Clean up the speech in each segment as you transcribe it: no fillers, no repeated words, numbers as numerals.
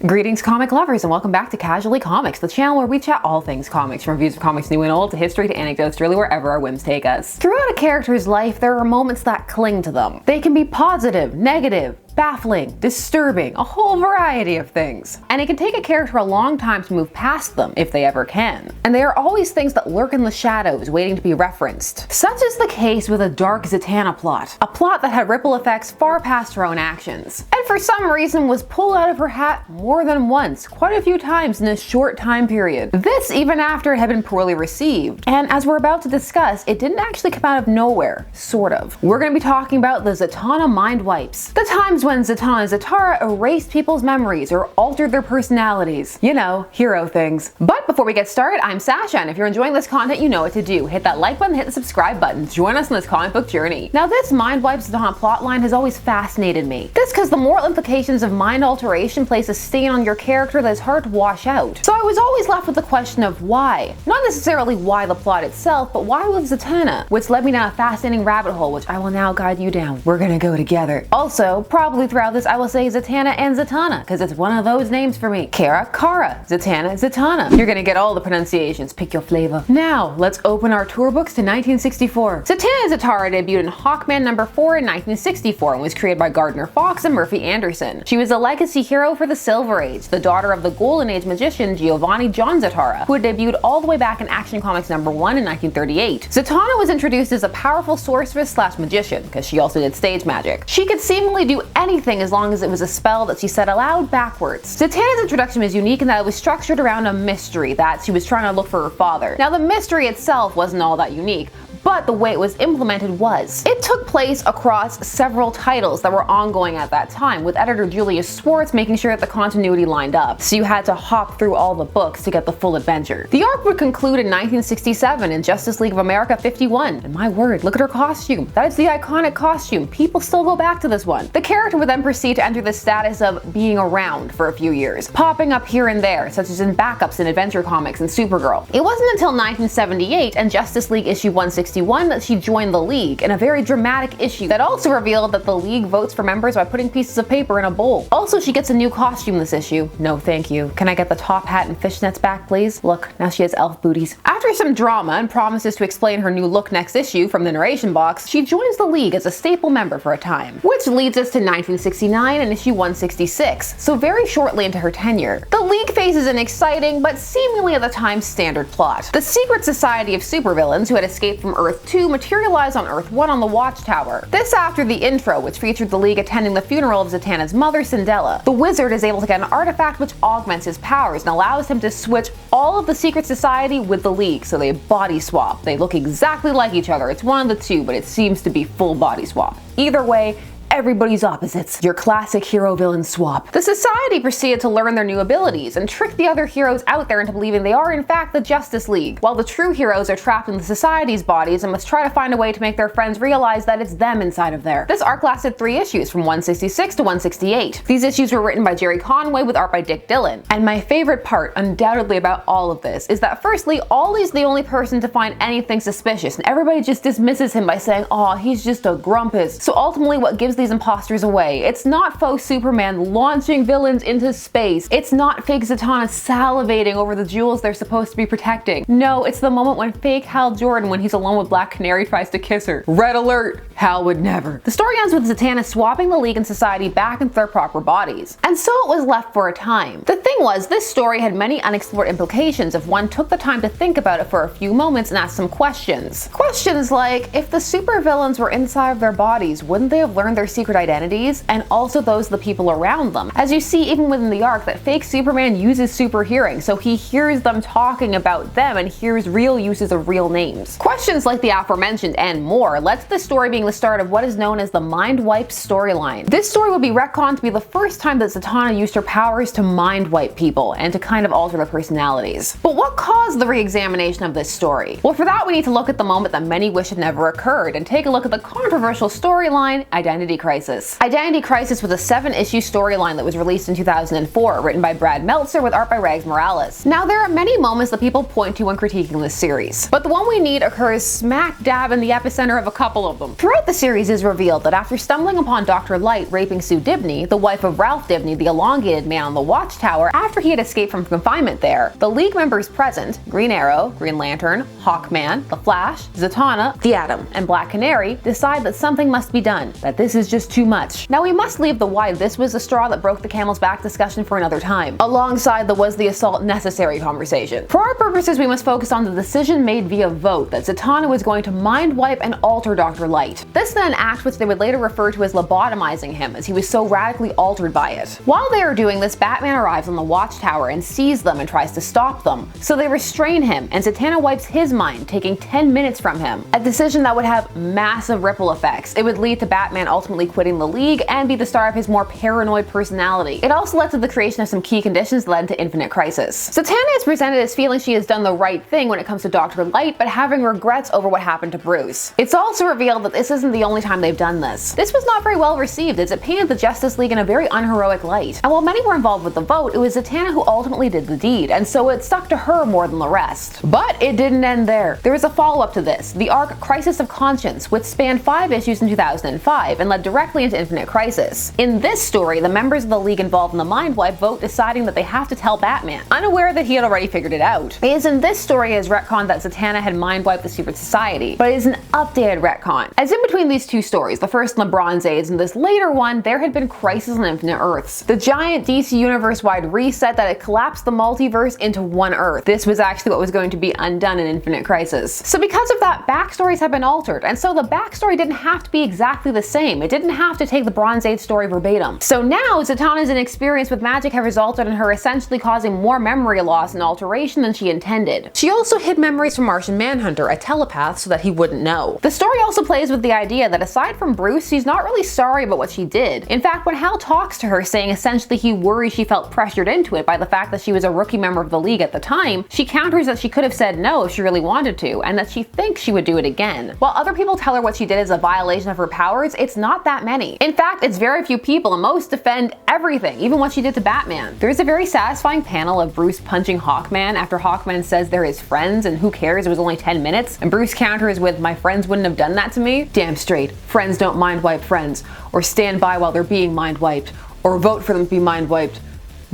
Greetings comic lovers and welcome back to Casually Comics, the channel where we chat all things comics, from reviews of comics new and old to history to anecdotes to really wherever our whims take us. Throughout a character's life, there are moments that cling to them. They can be positive, negative, baffling, disturbing, a whole variety of things. And it can take a character a long time to move past them, if they ever can. And they are always things that lurk in the shadows, waiting to be referenced. Such is the case with a dark Zatanna plot. A plot that had ripple effects far past her own actions. And for some reason was pulled out of her hat more than once, quite a few times in a short time period. This even after it had been poorly received. And as we're about to discuss, it didn't actually come out of nowhere, sort of. We're going to be talking about the Zatanna mind wipes. The times when Zatanna Zatara erased people's memories or altered their personalities. You know, hero things. But before we get started, I'm Sasha, and if you're enjoying this content, you know what to do. Hit that like button, hit the subscribe button. Join us on this comic book journey. Now, this mind wipes Zatanna plotline has always fascinated me. This because the moral implications of mind alteration place a stain on your character that is hard to wash out. So I was always left with the question of why. Not necessarily why the plot itself, but why with Zatanna? Which led me down a fascinating rabbit hole, which I will now guide you down. We're gonna go together. Also, probably throughout this I will say Zatanna and Zatanna, because it's one of those names for me. Kara, Kara, Zatanna, Zatanna. You're gonna get all the pronunciations, pick your flavor. Now, let's open our tour books to 1964. Zatanna Zatara debuted in Hawkman #4 in 1964 and was created by Gardner Fox and Murphy Anderson. She was a legacy hero for the Silver Age, the daughter of the Golden Age magician Giovanni John Zatara, who had debuted all the way back in Action Comics #1 in 1938. Zatanna was introduced as a powerful sorceress slash magician, because she also did stage magic. She could seemingly do anything as long as it was a spell that she said aloud backwards. Zatanna's introduction was unique in that it was structured around a mystery that she was trying to look for her father. Now, the mystery itself wasn't all that unique, but the way it was implemented was. It took place across several titles that were ongoing at that time, with editor Julius Schwartz making sure that the continuity lined up, so you had to hop through all the books to get the full adventure. The arc would conclude in 1967 in Justice League of America 51, and my word, look at her costume. That is the iconic costume. People still go back to this one. The character would then proceed to enter the status of being around for a few years, popping up here and there, such as in backups in Adventure Comics and Supergirl. It wasn't until 1978 and Justice League issue 161 that she joined the League, in a very dramatic issue that also revealed that the League votes for members by putting pieces of paper in a bowl. Also, she gets a new costume this issue. No thank you. Can I get the top hat and fishnets back, please? Look, now she has elf booties. After some drama and promises to explain her new look next issue from the narration box, she joins the League as a staple member for a time. Which leads us to 1969 and issue 166, so very shortly into her tenure. The League faces an exciting, but seemingly at the time standard plot. The secret society of supervillains who had escaped from Earth 2 materialized on Earth 1 on the Watchtower. This after the intro, which featured the League attending the funeral of Zatanna's mother, Cindella. The wizard is able to get an artifact which augments his powers and allows him to switch all of the secret society with the League, so they body swap. They look exactly like each other. It's one of the two, but it seems to be full body swap. Either way, everybody's opposites. Your classic hero-villain swap. The society proceeded to learn their new abilities and trick the other heroes out there into believing they are in fact the Justice League, while the true heroes are trapped in the society's bodies and must try to find a way to make their friends realize that it's them inside of there. This arc lasted 3 issues, from 166 to 168. These issues were written by Jerry Conway with art by Dick Dillon. And my favorite part, undoubtedly, about all of this is that firstly, Ollie's the only person to find anything suspicious, and everybody just dismisses him by saying, "Aw, he's just a grumpus." So ultimately, what gives these imposters away? It's not faux Superman launching villains into space. It's not fake Zatanna salivating over the jewels they're supposed to be protecting. No, it's the moment when fake Hal Jordan, when he's alone with Black Canary, tries to kiss her. Red alert! Hal would never. The story ends with Zatanna swapping the League and society back into their proper bodies. And so it was left for a time. The thing was, this story had many unexplored implications if one took the time to think about it for a few moments and ask some questions. Questions like, if the supervillains were inside of their bodies, wouldn't they have learned their secret identities, and also those of the people around them? As you see even within the arc, that fake Superman uses super hearing, so he hears them talking about them and hears real uses of real names. Questions like the aforementioned and more led to the story being the start of what is known as the Mind Wipe storyline. This story would be retconned to be the first time that Zatanna used her powers to mind wipe people and to kind of alter their personalities. But what caused the re-examination of this story? Well, for that we need to look at the moment that many wish had never occurred and take a look at the controversial storyline, Identity Crisis. Identity Crisis was a 7-issue storyline that was released in 2004, written by Brad Meltzer with art by Rags Morales. Now, there are many moments that people point to when critiquing this series, but the one we need occurs smack dab in the epicenter of a couple of them. Throughout Throughout the series is revealed that after stumbling upon Dr. Light raping Sue Dibney, the wife of Ralph Dibney, the elongated man on the Watchtower, after he had escaped from confinement there, the League members present, Green Arrow, Green Lantern, Hawkman, The Flash, Zatanna, the Atom, and Black Canary, decide that something must be done, that this is just too much. Now we must leave the why this was the straw that broke the camel's back discussion for another time, alongside the was the assault necessary conversation. For our purposes, we must focus on the decision made via vote that Zatanna was going to mind wipe and alter Dr. Light. This then an act which they would later refer to as lobotomizing him, as he was so radically altered by it. While they are doing this, Batman arrives on the Watchtower and sees them and tries to stop them. So they restrain him, and Zatanna wipes his mind, taking 10 minutes from him. A decision that would have massive ripple effects. It would lead to Batman ultimately quitting the League and be the star of his more paranoid personality. It also led to the creation of some key conditions that led to Infinite Crisis. Zatanna is presented as feeling she has done the right thing when it comes to Dr. Light, but having regrets over what happened to Bruce. It's also revealed that this isn't the only time they've done this. This was not very well received, as it painted the Justice League in a very unheroic light. And while many were involved with the vote, it was Zatanna who ultimately did the deed, and so it stuck to her more than the rest. But it didn't end there. There was a follow-up to this, the arc Crisis of Conscience, which spanned 5 issues in 2005 and led directly into Infinite Crisis. In this story, the members of the League involved in the mind wipe vote deciding that they have to tell Batman, unaware that he had already figured it out. It is in this story as retconned that Zatanna had mind wiped the secret society, but it is an updated retcon. As in between these two stories, the first in the Bronze Age and this later one, there had been Crisis on Infinite Earths, the giant DC universe-wide reset that had collapsed the multiverse into one Earth. This was actually what was going to be undone in Infinite Crisis. So because of that, backstories have been altered, and so the backstory didn't have to be exactly the same. It didn't have to take the Bronze Age story verbatim. So now, Zatanna's inexperience with magic have resulted in her essentially causing more memory loss and alteration than she intended. She also hid memories from Martian Manhunter, a telepath, so that he wouldn't know. The story also plays with the idea that aside from Bruce, she's not really sorry about what she did. In fact, when Hal talks to her saying essentially he worries she felt pressured into it by the fact that she was a rookie member of the League at the time, she counters that she could have said no if she really wanted to, and that she thinks she would do it again. While other people tell her what she did is a violation of her powers, it's not that many. In fact, it's very few people, and most defend everything, even what she did to Batman. There is a very satisfying panel of Bruce punching Hawkman after Hawkman says they're his friends and who cares, it was only 10 minutes, and Bruce counters with, "My friends wouldn't have done that to me." Damn straight, friends don't mind wipe friends, or stand by while they're being mind wiped, or vote for them to be mind wiped.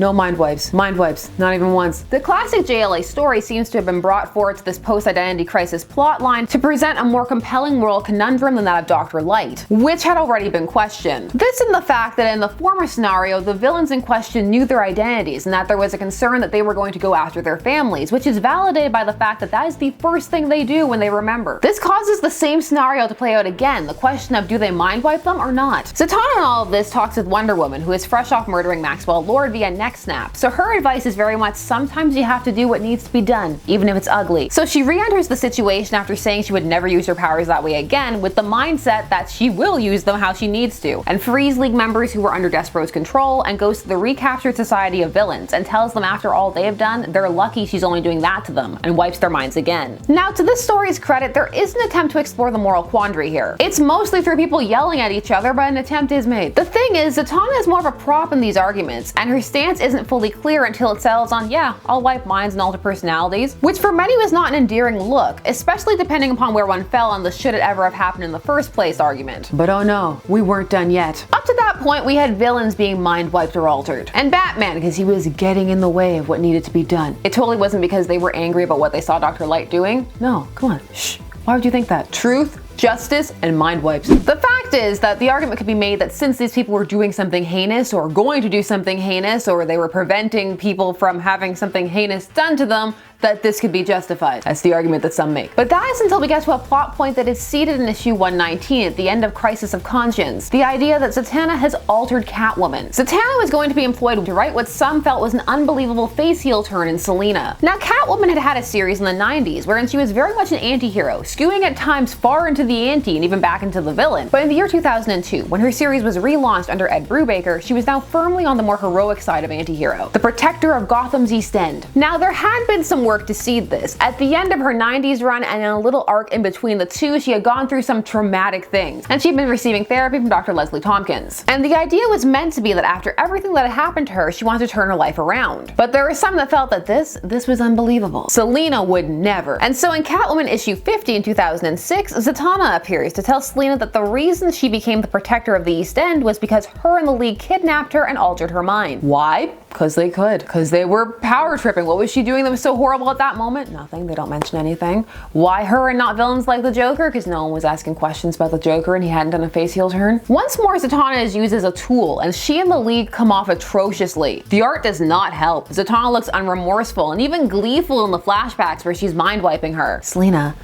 No mind wipes, not even once. The classic JLA story seems to have been brought forward to this post-identity crisis plotline to present a more compelling moral conundrum than that of Dr. Light, which had already been questioned. This and the fact that in the former scenario, the villains in question knew their identities and that there was a concern that they were going to go after their families, which is validated by the fact that that is the first thing they do when they remember. This causes the same scenario to play out again, the question of do they mind wipe them or not? Zatanna in all of this talks with Wonder Woman, who is fresh off murdering Maxwell Lord via neck snap. So her advice is very much sometimes you have to do what needs to be done, even if it's ugly. So she re-enters the situation after saying she would never use her powers that way again, with the mindset that she will use them how she needs to, and frees League members who were under Despero's control, and goes to the recaptured society of villains and tells them after all they have done, they're lucky she's only doing that to them, and wipes their minds again. Now, to this story's credit, there is an attempt to explore the moral quandary here. It's mostly through people yelling at each other, but an attempt is made. The thing is, Zatanna is more of a prop in these arguments, and her stance isn't fully clear until it settles on, yeah, I'll wipe minds and alter personalities, which for many was not an endearing look, especially depending upon where one fell on the should it ever have happened in the first place argument. But oh no, we weren't done yet. Up to that point, we had villains being mind wiped or altered, and Batman because he was getting in the way of what needed to be done. It totally wasn't because they were angry about what they saw Dr. Light doing. No, come on, shh. Why would you think that? Truth, justice, and mind wipes. The fact is that the argument could be made that since these people were doing something heinous or going to do something heinous, or they were preventing people from having something heinous done to them, that this could be justified. That's the argument that some make. But that is until we get to a plot point that is seated in issue 119 at the end of Crisis of Conscience. The idea that Zatanna has altered Catwoman. Zatanna was going to be employed to write what some felt was an unbelievable face heel turn in Selina. Now, Catwoman had had a series in the 90s wherein she was very much an anti-hero, skewing at times far into the anti and even back into the villain. But in the year 2002, when her series was relaunched under Ed Brubaker, she was now firmly on the more heroic side of anti-hero, the protector of Gotham's East End. Now, there had been some work to seed this. At the end of her 90s run and in a little arc in between the two, she had gone through some traumatic things, and she'd been receiving therapy from Dr. Leslie Tompkins. And the idea was meant to be that after everything that had happened to her, she wanted to turn her life around. But there were some that felt that this was unbelievable. Selina would never. And so in Catwoman issue 50 in 2006, Zatanna Zatanna appears to tell Selena that the reason she became the protector of the East End was because her and the League kidnapped her and altered her mind. Why? Because they could. Because they were power tripping. What was she doing that was so horrible at that moment? Nothing. They don't mention anything. Why her and not villains like the Joker? Because no one was asking questions about the Joker and he hadn't done a face heel turn. Once more, Zatanna is used as a tool and she and the League come off atrociously. The art does not help. Zatanna looks unremorseful and even gleeful in the flashbacks where she's mind wiping her. Selena,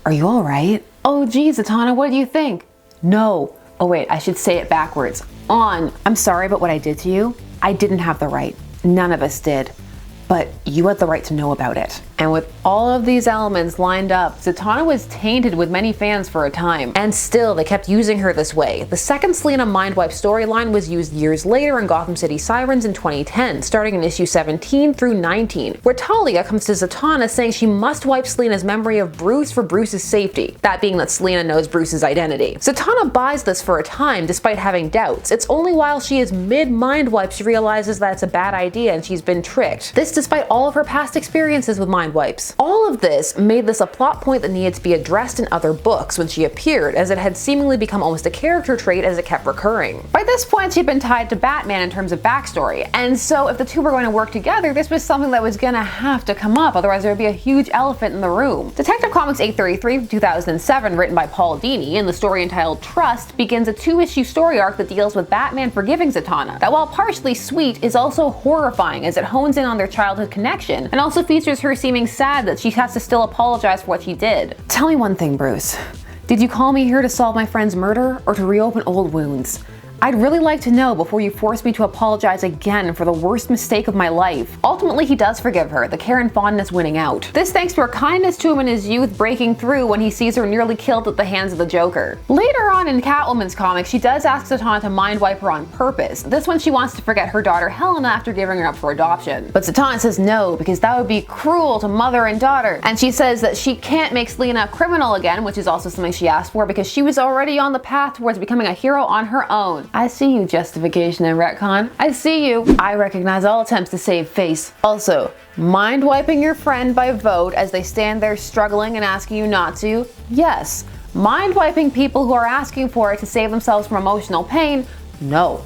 are you alright? Oh geez, Zatanna, what do you think? No. Oh wait, I should say it backwards. On. I'm sorry, but what I did to you, I didn't have the right. None of us did. But you had the right to know about it. And with all of these elements lined up, Zatanna was tainted with many fans for a time. And still, they kept using her this way. The second Selena Mindwipe storyline was used years later in Gotham City Sirens in 2010, starting in issue 17 through 19, where Talia comes to Zatanna saying she must wipe Selena's memory of Bruce for Bruce's safety, that being that Selena knows Bruce's identity. Zatanna buys this for a time, despite having doubts. It's only while she is mid-Mindwipe she realizes that it's a bad idea and she's been tricked. This despite all of her past experiences with mind wipes. All of this made this a plot point that needed to be addressed in other books when she appeared, as it had seemingly become almost a character trait as it kept recurring. By this point, she'd been tied to Batman in terms of backstory, and so if the two were going to work together, this was something that was gonna have to come up, otherwise there would be a huge elephant in the room. Detective Comics 833 from 2007, written by Paul Dini, and the story entitled Trust, begins a 2-issue story arc that deals with Batman forgiving Zatanna, that while partially sweet, is also horrifying as it hones in on their childhood connection, and also features her seeming sad that she has to still apologize for what she did. Tell me one thing, Bruce. Did you call me here to solve my friend's murder or to reopen old wounds? I'd really like to know before you force me to apologize again for the worst mistake of my life. Ultimately, he does forgive her, the care and fondness winning out. This thanks to her kindness to him in his youth breaking through when he sees her nearly killed at the hands of the Joker. Later on in Catwoman's comic, she does ask Zatanna to mind wipe her on purpose. This one she wants to forget her daughter Helena after giving her up for adoption. But Zatanna says no, because that would be cruel to mother and daughter. And she says that she can't make Selena a criminal again, which is also something she asked for because she was already on the path towards becoming a hero on her own. I see you, justification and retcon. I see you. I recognize all attempts to save face. Also, mind wiping your friend by vote as they stand there struggling and asking you not to? Yes. Mind wiping people who are asking for it to save themselves from emotional pain? No.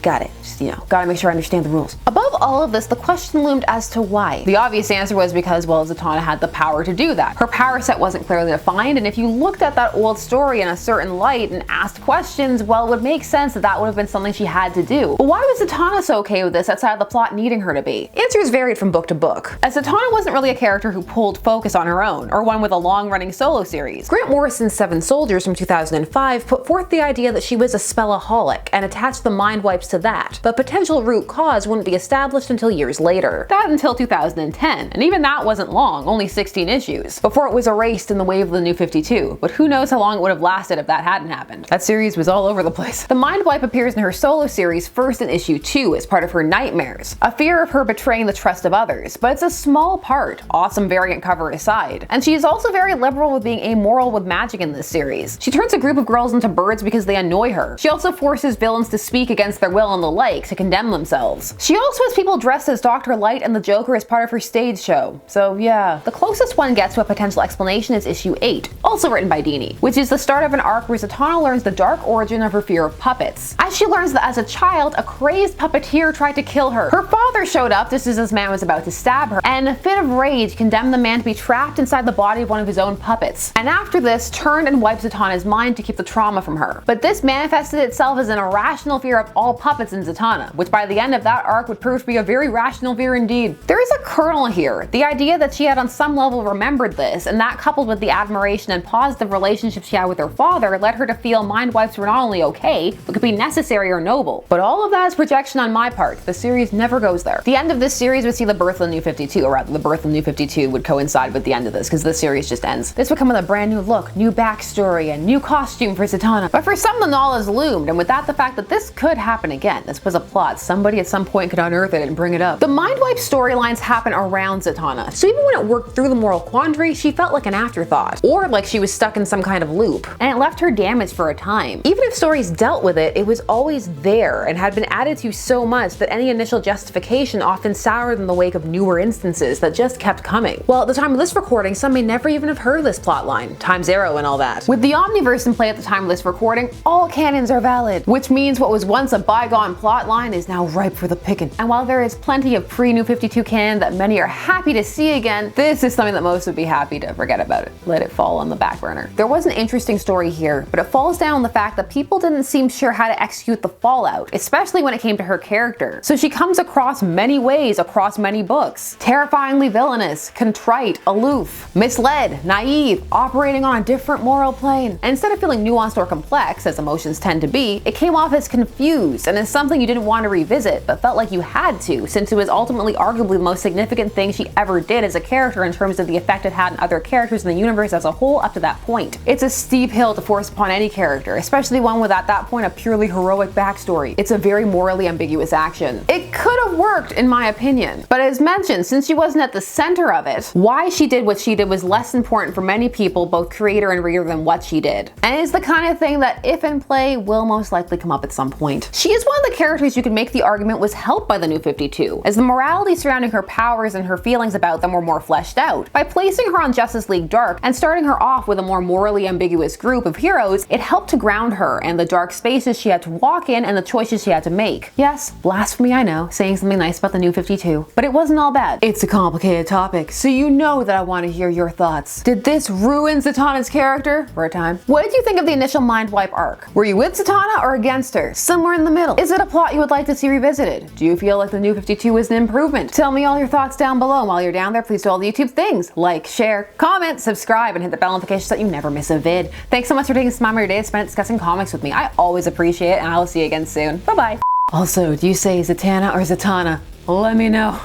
Got it. Just, gotta make sure I understand the rules. Above all of this, the question loomed as to why. The obvious answer was because, well, Zatanna had the power to do that. Her power set wasn't clearly defined, and if you looked at that old story in a certain light and asked questions, well, it would make sense that that would have been something she had to do. But why was Zatanna so okay with this outside of the plot needing her to be? Answers varied from book to book, as Zatanna wasn't really a character who pulled focus on her own, or one with a long-running solo series. Grant Morrison's Seven Soldiers from 2005 put forth the idea that she was a spellaholic and attached the mind wipes to that, but potential root cause wouldn't be established until years later. That until 2010, and even that wasn't long, only 16 issues, before it was erased in the wave of the New 52, but who knows how long it would have lasted if that hadn't happened. That series was all over the place. The mind wipe appears in her solo series first in issue 2 as part of her nightmares, a fear of her betraying the trust of others, but it's a small part, awesome variant cover aside. And she is also very liberal with being amoral with magic in this series. She turns a group of girls into birds because they annoy her. She also forces villains to speak against their will and the like to condemn themselves. She also has people dressed as Dr. Light and the Joker as part of her stage show. So yeah. The closest one gets to a potential explanation is issue 8, also written by Dini, which is the start of an arc where Zatanna learns the dark origin of her fear of puppets. As she learns that as a child, a crazed puppeteer tried to kill her. Her father showed up just as this man was about to stab her, and in a fit of rage condemned the man to be trapped inside the body of one of his own puppets. And after this, turned and wiped Zatanna's mind to keep the trauma from her. But this manifested itself as an irrational fear of all puppets in Zatanna, which by the end of that arc would prove to be a very rational fear indeed. There is a kernel here, the idea that she had on some level remembered this, and that coupled with the admiration and positive relationship she had with her father led her to feel mind wipes were not only okay, but could be necessary or noble. But all of that is projection on my part. The series never goes there. The end of this series would see the birth of the New 52, or rather the birth of the New 52 would coincide with the end of this, because this series just ends. This would come with a brand new look, new backstory, and new costume for Zatanna. But for some, the knowledge loomed, and with that the fact that this could happen again. This was a plot. Somebody at some point could unearth it and bring it up. The mind wipe storylines happen around Zatanna, so even when it worked through the moral quandary, she felt like an afterthought, or like she was stuck in some kind of loop, and it left her damaged for a time. Even if stories dealt with it, it was always there and had been added to so much that any initial justification often soured in the wake of newer instances that just kept coming. Well, at the time of this recording, some may never even have heard of this plotline, Time Zero and all that. With the Omniverse in play at the time of this recording, all canons are valid, which means what was once a bygone plotline is now ripe for the picking. And while there is plenty of pre-New 52 canon that many are happy to see again, this is something that most would be happy to forget about it. Let it fall on the back burner. There was an interesting story here, but it falls down on the fact that people didn't seem sure how to execute the fallout, especially when it came to her character. So she comes across many ways across many books. Terrifyingly villainous, contrite, aloof, misled, naive, operating on a different moral plane. And instead of feeling nuanced or complex, as emotions tend to be, it came off as confused and as something you didn't want to revisit, but felt like you had to, since it was ultimately arguably the most significant thing she ever did as a character in terms of the effect it had on other characters in the universe as a whole up to that point. It's a steep hill to force upon any character, especially one with at that point a purely heroic backstory. It's a very morally ambiguous action. It could have worked in my opinion, but as mentioned, since she wasn't at the center of it, why she did what she did was less important for many people, both creator and reader, than what she did. And it's the kind of thing that, if in play, will most likely come up at some point. She is one of the characters you could make the argument was helped by the New 52, as the morality surrounding her powers and her feelings about them were more fleshed out. By placing her on Justice League Dark and starting her off with a more morally ambiguous group of heroes, it helped to ground her and the dark spaces she had to walk in and the choices she had to make. Yes, blasphemy, I know, saying something nice about the New 52, but it wasn't all bad. It's a complicated topic, so you know that I want to hear your thoughts. Did this ruin Zatanna's character for a time? What did you think of the initial mind wipe arc? Were you with Zatanna or against her? Somewhere in the middle. Is it a plot you would like to see revisited? Do you feel like the New 52 is an improvement? Tell me all your thoughts down below, and while you're down there, please do all the YouTube things. Like, share, comment, subscribe, and hit the bell notification so that you never miss a vid. Thanks so much for taking some time of your day to spend it discussing comics with me. I always appreciate it, and I will see you again soon. Bye-bye. Also, do you say Zatanna or Zatanna? Let me know.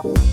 You